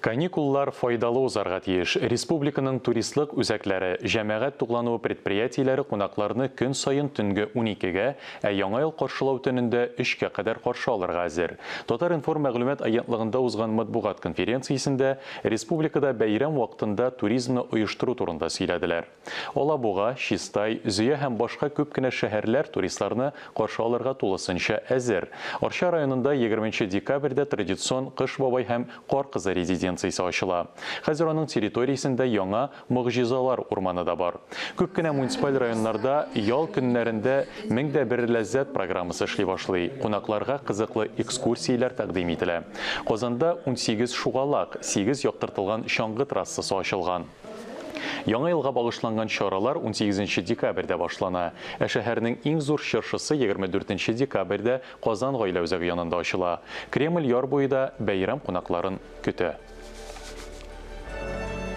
Каникуллар файдалы узарга тиеш. Республиканың туристлык үзәкләре, җәмәгать туклануы предприятиеләре кунакларны көн сайын төнге 12-гә, ә яңа ел каршылау төнендә 3-кә кадәр каршы алырга әзер. Татар-информ мәгълүмат агентлыгында узган матбугат конференциясендә республикада бәйрәм вакытында туризмны оештыру турында сөйләделәр. Алабуга, Чистай, Зөя һәм башка күп кенә шәһәрләр туристларны каршы алырга тулысынча әзер. Арча районында 20 декабрьдә традицион Кыш бабай һәм Кар кызы резиденциясе ачыла. Хәзер аның территориясендә яңа Мөгъҗизалар урманы да бар. Күп кенә муниципаль районнарда ял көннәрендә 1001 ләззәт программасы эшли башлый. Кунакларга кызыклы экскурсияләр тәкъдим ителә. Казанда 18 шугалак, 8 яктыртылган чаңгы трассасы ачылган. Яңа елга багышланган чаралар 18 декабрьдә башлана. Ә шәһәрнең иң зур чыршысы 24 декабрьдә Казан гаилә үзәге янында ачыла. Кремль яр буенда бәйрәм кунакларын көтә.